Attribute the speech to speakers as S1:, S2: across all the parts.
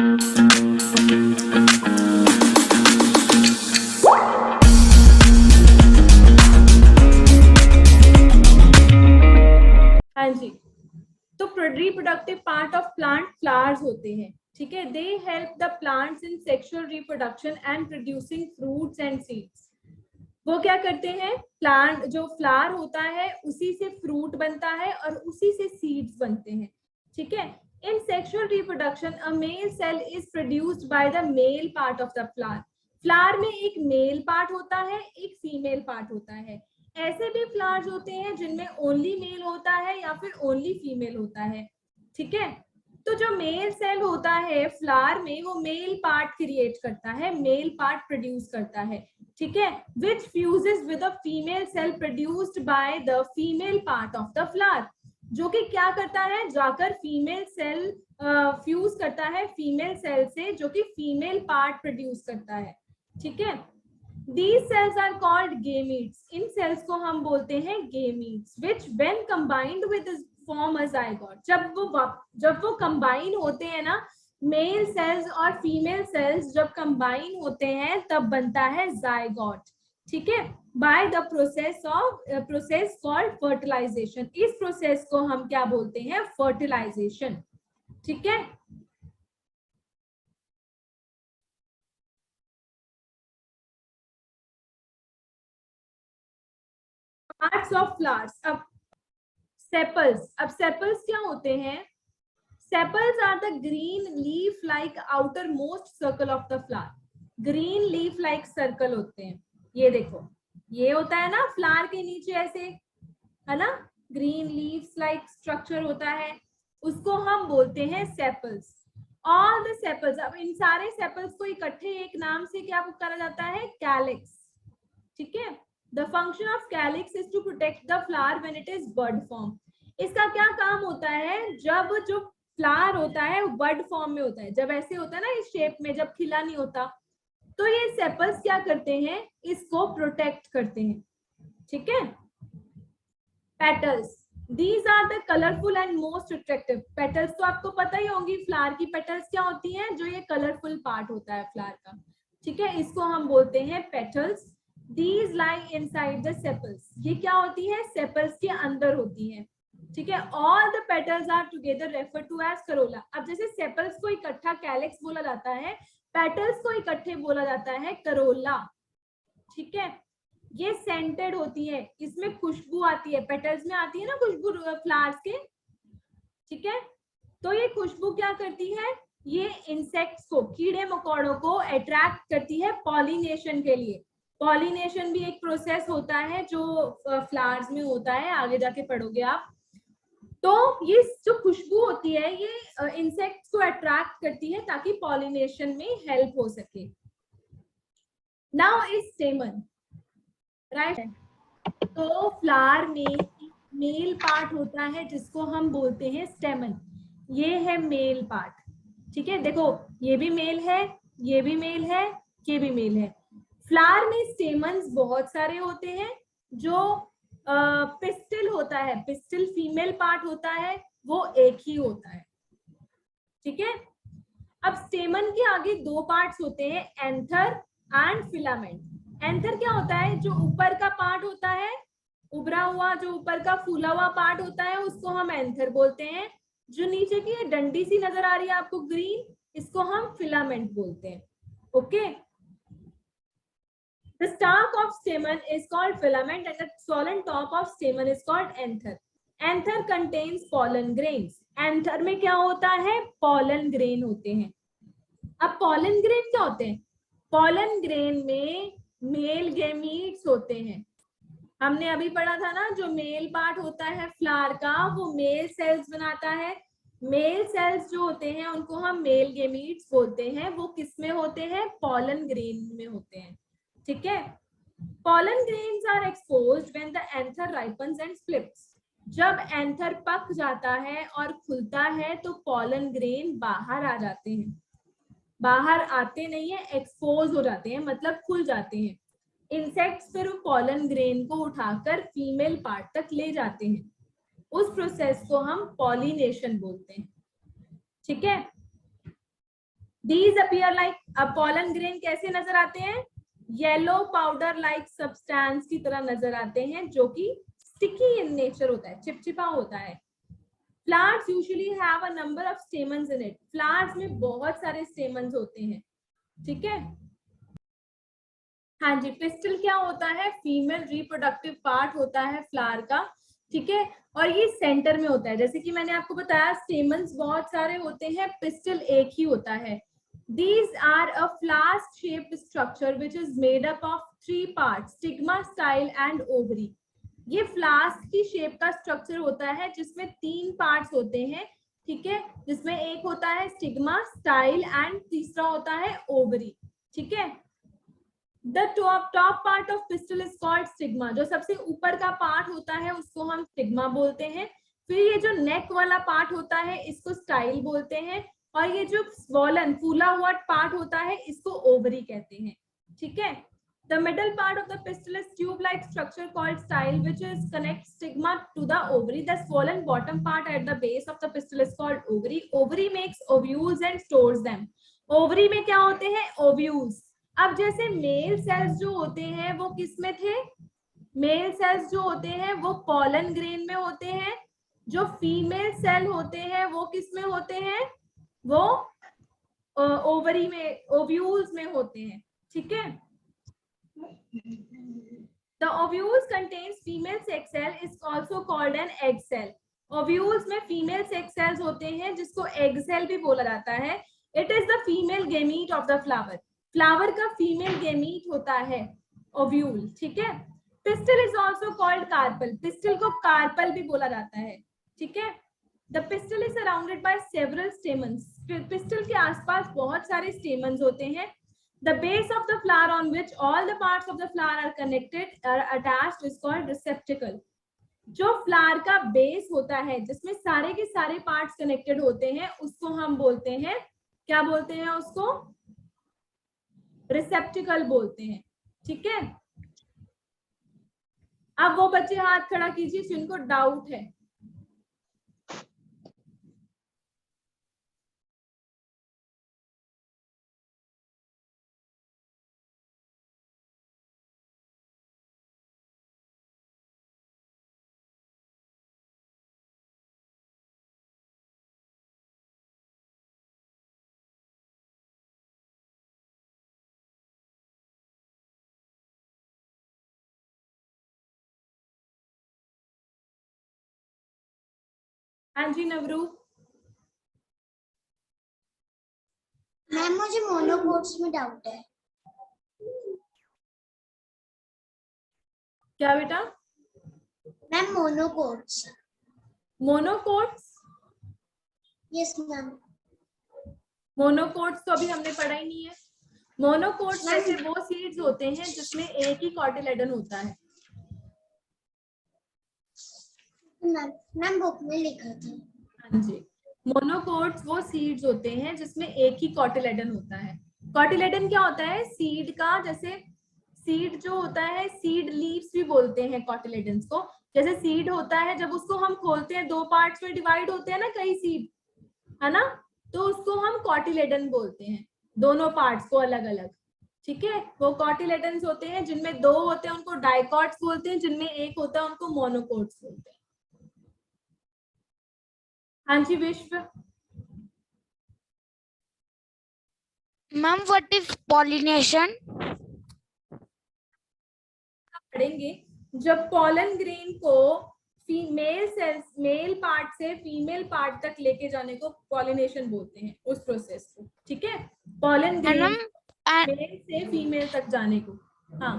S1: हाँ जी, तो reproductive part of plant flowers होते हैं, ठीक है। They help the plants in sexual reproduction and producing fruits and seeds. वो क्या करते हैं, प्लांट जो फ्लावर होता है उसी से फ्रूट बनता है और उसी से सीड्स बनते हैं, ठीक है। In sexual reproduction a male cell is produced by the male part of the flower. Flower में एक मेल पार्ट होता है, एक फीमेल पार्ट होता है। ऐसे भी फ्लावर्स होते हैं जिनमें ओनली मेल होता है या फिर ओनली फीमेल होता है, ठीक है। तो जो मेल सेल होता है फ्लावर में, वो मेल पार्ट क्रिएट करता है, मेल पार्ट प्रोड्यूस करता है, ठीक है, which fuses with a female cell produced by the female part of the flower. जो कि क्या करता है, जाकर फीमेल सेल फ्यूज करता है फीमेल सेल से, जो कि फीमेल पार्ट प्रोड्यूस करता है, ठीक है। These cells are called gametes. इन सेल्स को हम बोलते हैं gametes, which when combined with form a zygote. जब वो कंबाइन होते हैं ना, मेल सेल्स और फीमेल सेल्स जब कंबाइन होते हैं तब बनता है जाइगोट, ठीक है, by the process called fertilisation. इस प्रोसेस को हम क्या बोलते हैं, फर्टिलाइजेशन, ठीक है। Parts of flowers. अब सेपल्स क्या होते हैं, sepals are the green leaf like outermost circle of the flower। green leaf like circle होते हैं, ये देखो, ये होता है ना फ्लावर के नीचे ऐसे, है ना, ग्रीन लीव्स लाइक स्ट्रक्चर होता है, उसको हम बोलते हैं सेपल्स। ऑल द सेपल्स, अब इन सारे सेपल्स को इकट्ठे एक नाम से क्या पुकारा जाता है, कैलिक्स, ठीक है। The function of calyx is to protect the flower when it is bud form. इसका क्या काम होता है, जब जो फ्लावर होता है बड फॉर्म में होता है, जब ऐसे होता है ना इस शेप में, जब खिला नहीं होता, तो ये सेपल्स क्या करते हैं, इसको प्रोटेक्ट करते हैं, ठीक है। Petals, these are the colourful and most attractive. Petals तो आपको पता ही होंगी, फ्लावर की पेटल्स क्या होती हैं, जो ये कलरफुल पार्ट होता है फ्लावर का, ठीक है, इसको हम बोलते हैं petals. These lie inside the sepals, ये क्या होती है, सेपल्स के अंदर होती है, ठीक है। All the petals are together refer to as corolla. अब जैसे सेपल्स को इकट्ठा कैलिक्स बोला जाता है, पेटल्स को इकट्ठे बोला जाता है करोला, ठीक है। ये सेंटेड होती है, इसमें खुशबू आती है, पेटल्स में आती है ना खुशबू फ्लावर्स के, ठीक है। तो ये खुशबू क्या करती है, ये इंसेक्ट्स को, कीड़े मकोड़ों को अट्रैक्ट करती है पॉलिनेशन के लिए। पॉलिनेशन भी एक प्रोसेस होता है जो फ्लावर्स में होता है, आगे जाके पढ़ोगे आप। तो ये जो खुशबू होती है ये इंसेक्ट्स को अट्रैक्ट करती है ताकि पॉलिनेशन में हेल्प हो सके। Now is स्टेमन, right. तो फ्लावर में मेल पार्ट होता है जिसको हम बोलते हैं स्टेमन। ये है मेल पार्ट, ठीक है, देखो ये भी मेल है, ये भी मेल है, ये भी मेल है। फ्लावर में स्टेमन्स बहुत सारे होते हैं। जो पिस्टिल होता है, पिस्टिल फीमेल पार्ट होता है, वो एक ही होता है, ठीक है। अब स्टेमन के आगे दो पार्ट्स होते हैं, एंथर एंड फिलामेंट। एंथर क्या होता है, जो ऊपर का पार्ट होता है, उभरा हुआ जो ऊपर का फूला हुआ पार्ट होता है, उसको हम एंथर बोलते हैं। जो नीचे की डंडी सी नजर आ रही है आपको ग्रीन, इसको हम फिलामेंट बोलते हैं, okay. The stalk of stamen is called filament and the swollen top of stamen is called anther. Anther contains pollen grains. Anther में क्या होता है, pollen grain होते हैं। अब pollen grain क्या होते हैं, pollen grain में मेल गेमीट्स होते हैं। हमने अभी पढ़ा था ना, जो मेल पार्ट होता है फ्लावर का वो मेल सेल्स बनाता है। मेल सेल्स जो होते हैं उनको हम मेल गेमीट्स बोलते हैं। वो किस में होते हैं, pollen grain में होते हैं, ठीक है। pollen grains are exposed when the anther ripens and splits. जब एंथर पक जाता है और खुलता है तो pollen grain बाहर आ जाते हैं, बाहर आते नहीं है, एक्सपोज हो जाते हैं, मतलब खुल जाते हैं। इंसेक्ट्स फिर pollen grain को उठाकर फीमेल पार्ट तक ले जाते हैं। उस प्रोसेस को हम पॉलिनेशन बोलते हैं, ठीक है। These appear like, अब pollen grain कैसे नजर आते हैं? येलो पाउडर लाइक सब्सटेंस की तरह नजर आते हैं, जो कि स्टिकी इन नेचर होता है, चिपचिपा होता है. Flowers usually have a number of stamens in it. Flowers में बहुत सारे stamens होते हैं. ठीक है. हाँ जी, पिस्टल क्या होता है? फीमेल रिप्रोडक्टिव पार्ट होता है फ्लावर का. ठीक है, और ये सेंटर में होता है. जैसे कि मैंने आपको बताया स्टेमन्स बहुत सारे होते हैं, पिस्टल एक ही होता है. These are a flask shaped structure which is made up of 3 parts, stigma, style and ovary. ये फ्लास्क की शेप का स्ट्रक्चर होता है जिसमें 3 पार्ट्स होते हैं. ठीक है, जिसमें एक होता है स्टिग्मा, स्टाइल एंड तीसरा होता है ओवरी. ठीक है. The top part of pistil is called stigma. जो सबसे ऊपर का पार्ट होता है उसको हम स्टिग्मा बोलते हैं. फिर ये जो नेक वाला पार्ट होता है इसको स्टाइल बोलते हैं, और ये जो स्वॉलन फूला हुआ पार्ट होता है इसको ओवरी कहते हैं. ठीक है. The middle part of the pistil is tube-like structure called style, which is connects stigma to the ovary. The swollen bottom part at the base of the pistil is called ovary. Ovary makes ovules and stores them. Ovary में क्या होते हैं? Ovules. अब जैसे male sales जो होते हैं वो किस में थे? मेल सेल्स जो होते हैं वो पॉलन ग्रेन में होते हैं. जो फीमेल सेल होते हैं वो किस में होते हैं? वो ओवरी में, ओव्यूल्स में होते हैं. ठीक है. The ovules contains female sex cell is also called an egg cell. Ovules में female sex cells होते हैं जिसको egg cell भी बोला जाता है. It is the female gamete of the flower. Flower का फीमेल गेमीट होता है ओव्यूल. ठीक है. Pistil is also called carpel. Pistil को कार्पल भी बोला जाता है. ठीक है. The pistil is surrounded by several stamens. Pistil के आसपास बहुत सारे स्टेमन्स होते हैं. The base of the flower on which all the parts of the flower are connected or attached is called receptacle. जो फ्लावर का बेस होता है जिसमें सारे के सारे पार्ट्स कनेक्टेड होते हैं उसको हम बोलते हैं, क्या बोलते हैं उसको? रिसेप्टिकल बोलते हैं. ठीक है. अब वो बच्चे हाथ खड़ा कीजिए जिनको डाउट है. हाँ जी नवरू.
S2: मैम मुझे मोनोकोट्स में डाउट है.
S1: क्या बेटा?
S2: Ma'am monocots.
S1: Monocots?
S2: Yes ma'am.
S1: Monocots तो अभी हमने पढ़ा ही नहीं है. मोनोकोट्स जैसे वो सीड्स होते हैं जिसमें एक ही कॉटिलेडन होता है.
S2: मैम बुक में लिखा था.
S1: हाँ जी. मोनोकोट्स वो सीड्स होते हैं जिसमें एक ही कॉटिलेडन होता है. कॉटिलेडन क्या होता है? सीड का, जैसे सीड जो होता है, सीड लीव्स भी बोलते हैं कॉटिलेडन्स को. जैसे सीड होता है जब उसको हम खोलते हैं 2 पार्ट्स में डिवाइड होते हैं ना कई सीड, है ना, तो उसको हम कॉटिलेडन बोलते हैं, दोनों पार्ट्स को अलग अलग. ठीक है. वो कॉटिलेडन्स होते हैं जिनमें 2 होते हैं उनको डाइकॉट्स बोलते हैं, जिनमें एक होता है उनको मोनोकोट्स बोलते हैं. हाँ जी विश्व.
S3: Ma'am what is pollination?
S1: पढ़ेंगे. जब पॉलन ग्रेन को फीमेल सेल्स, मेल पार्ट से फीमेल पार्ट तक लेके जाने को पॉलिनेशन बोलते हैं, उस प्रोसेस को. ठीक है. पॉलन ग्रेन मेल से फीमेल तक जाने को. हाँ.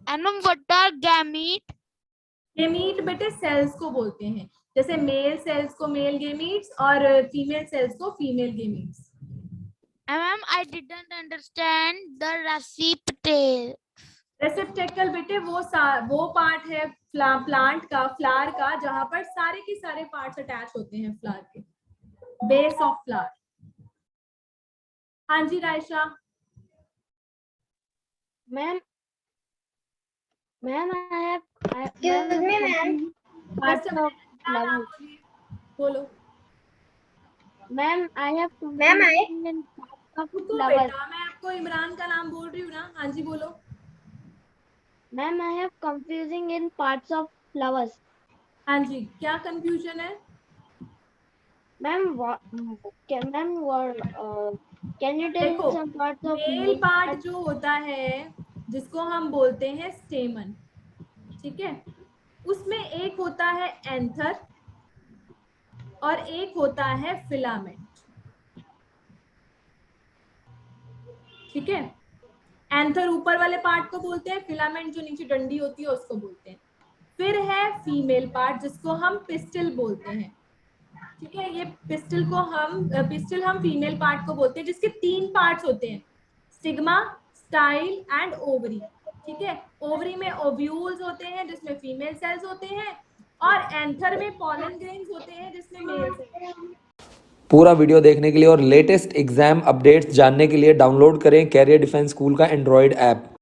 S3: And ma'am what are gamete?
S1: Gamete बेटे सेल्स को बोलते हैं. जैसे मेल सेल्स को मेल गेमीट्स और फीमेल सेल्स को female gametes.
S3: Ma'am I didn't understand the receptacle.
S1: Receptacle बेटे वो पार्ट है प्लांट का, फ्लावर का, जहां पर सारे के सारे पार्ट्स अटैच होते हैं फ्लावर के, बेस ऑफ फ्लावर. हाँ जी Raisha.
S4: Ma'am I have
S2: excuse me ma'am.
S1: बोलो.
S4: Ma'am I have to.
S2: Ma'am I
S4: of
S1: रुको
S4: flowers.
S1: बेटा, मैं आपको इमरान का नाम बोल रही हूँ ना। हाँ जी बोलो।
S4: Ma'am, I have confusing in parts of flowers.
S1: हाँ जी, क्या कंफ्यूजन है?
S4: Ma'am, can you tell
S1: देखो,
S4: me some parts of
S1: male part जो होता है जिसको हम बोलते हैं स्टेमन, ठीक है, उसमें एक होता है एंथर और एक होता है फिलामेंट, ठीक है। एंथर ऊपर वाले पार्ट को बोलते हैं, फिलामेंट जो नीचे डंडी होती है उसको बोलते हैं। फिर है फीमेल पार्ट जिसको हम पिस्टिल बोलते हैं, ठीक है। ये पिस्टिल हम फीमेल पार्ट को बोलते हैं, जिसके 3 पार्ट्स होते हैं, स्टिग्मा, स्टाइल एंड ओवरी, ठीक है। ओवरी में ओव्यूल्स होते हैं जिसमें फीमेल सेल्स होते हैं, और एंथर में पॉलन ग्रेन्स होते हैं जिसमें मेल सेल्स।
S5: पूरा वीडियो देखने के लिए और लेटेस्ट एग्जाम अपडेट्स जानने के लिए डाउनलोड करें कैरियर डिफेंस स्कूल का एंड्रॉयड ऐप।